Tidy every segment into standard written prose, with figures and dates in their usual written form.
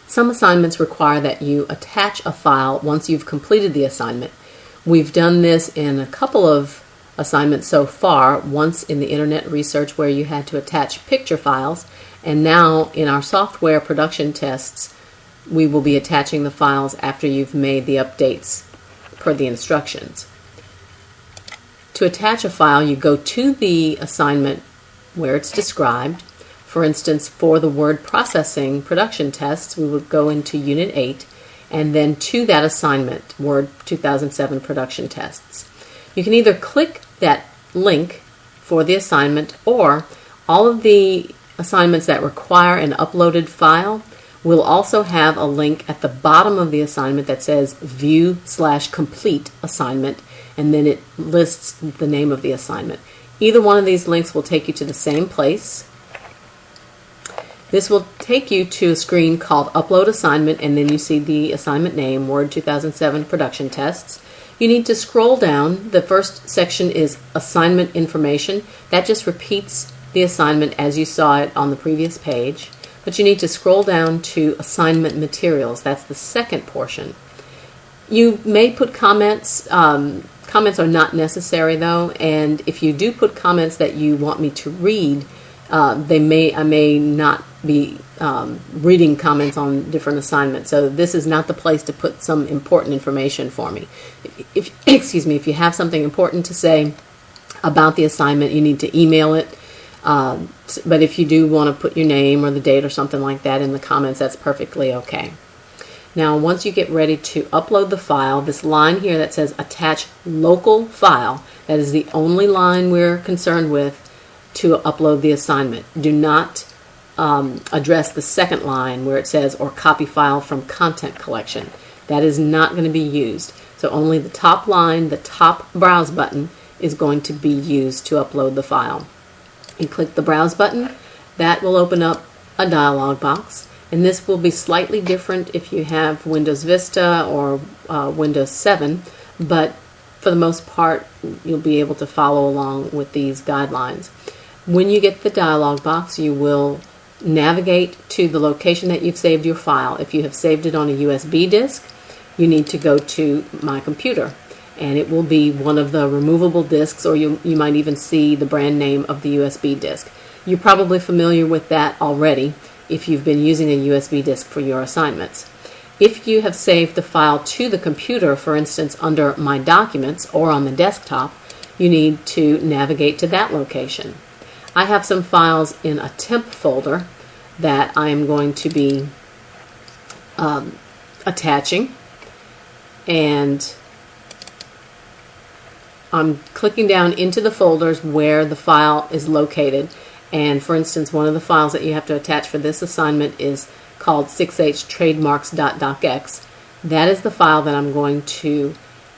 Some assignments require that you attach a file once you've completed the assignment. We've done this in a couple of assignments so far, once in the internet research where you had to attach picture files, and now in our software production tests we will be attaching the files after you've made the updates per the instructions. To attach a file, you go to the assignment where it's described. For instance, for the word processing production tests, we would go into Unit 8 and then to that assignment, Word 2007 production tests. You can either click that link for the assignment, or all of the assignments that require an uploaded file will also have a link at the bottom of the assignment that says View/Complete Assignment, and then it lists the name of the assignment. Either one of these links will take you to the same place. This will take you to a screen called Upload Assignment, and then you see the assignment name, Word 2007 Production Tests. You need to scroll down. The first section is Assignment Information. That just repeats the assignment as you saw it on the previous page. But you need to scroll down to Assignment Materials. That's the second portion. You may put comments. Comments are not necessary though, and if you do put comments that you want me to read, I may not be reading comments on different assignments, so this is not the place to put some important information for me. If you have something important to say about the assignment, you need to email it, but if you do want to put your name or the date or something like that in the comments, that's perfectly okay. Now, once you get ready to upload the file, this line here that says Attach Local File, that is the only line we're concerned with to upload the assignment. Do not address the second line where it says or copy file from content collection. That is not going to be used. So only the top line, the top browse button, is going to be used to upload the file. You click the browse button, that will open up a dialog box, and this will be slightly different if you have Windows Vista or Windows 7, but for the most part you'll be able to follow along with these guidelines. When you get the dialog box, you will navigate to the location that you've saved your file. If you have saved it on a USB disk, you need to go to My Computer, and it will be one of the removable disks, or you might even see the brand name of the USB disk. You're probably familiar with that already if you've been using a USB disk for your assignments. If you have saved the file to the computer, for instance under My Documents or on the desktop, you need to navigate to that location. I have some files in a temp folder that I am going to be attaching, and I'm clicking down into the folders where the file is located. And for instance, one of the files that you have to attach for this assignment is called 6htrademarks.docx. That is the file that I'm going to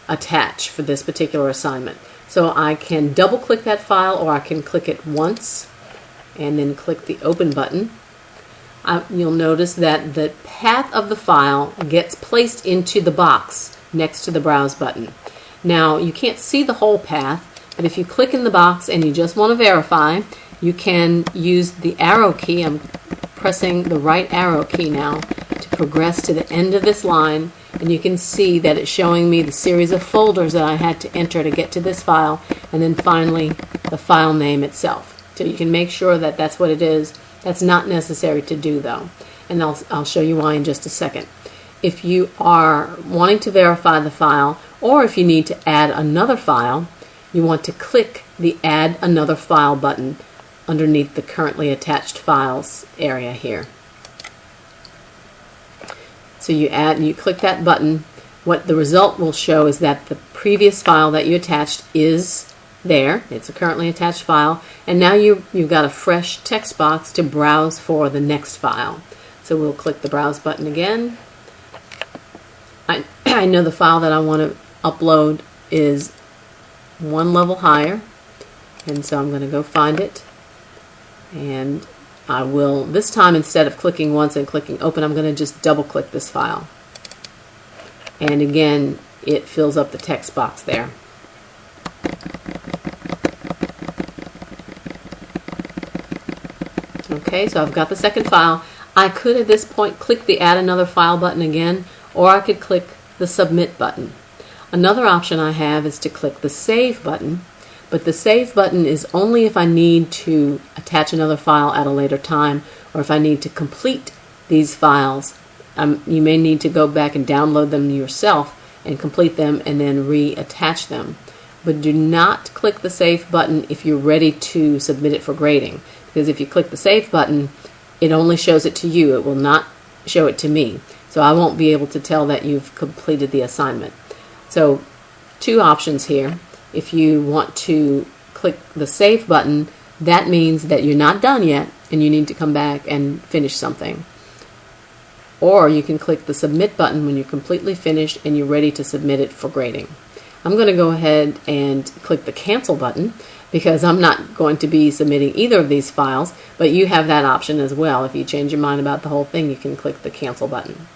attach for this particular assignment. So I can double click that file, or I can click it once and then click the open button. You'll notice that the path of the file gets placed into the box next to the browse button. Now you can't see the whole path, but if you click in the box and you just want to verify, you can use the arrow key. I'm pressing the right arrow key now to progress to the end of this line, and you can see that it's showing me the series of folders that I had to enter to get to this file, and then finally the file name itself. So you can make sure that that's what it is. That's not necessary to do though, and I'll show you why in just a second. If you are wanting to verify the file, or if you need to add another file, you want to click the Add Another File button underneath the currently attached files area here. So you click that button. What the result will show is that the previous file that you attached is there. It's a currently attached file, and now you've got a fresh text box to browse for the next file. So we'll click the browse button again. I know the file that I want to upload is one level higher, and so I'm going to go find it, and I will, this time instead of clicking once and clicking open, I'm going to just double click this file, and again it fills up the text box there. Okay, so I've got the second file. I could at this point click the Add Another File button again, or I could click the Submit button. Another option I have is to click the Save button, but the Save button is only if I need to attach another file at a later time, or if I need to complete these files. You may need to go back and download them yourself and complete them and then reattach them. But do not click the Save button if you're ready to submit it for grading, because if you click the Save button, it only shows it to you. It will not show it to me. So I won't be able to tell that you've completed the assignment. So two options here. If you want to click the Save button, that means that you're not done yet and you need to come back and finish something. Or you can click the Submit button when you're completely finished and you're ready to submit it for grading. I'm going to go ahead and click the Cancel button because I'm not going to be submitting either of these files, but you have that option as well. If you change your mind about the whole thing, you can click the Cancel button.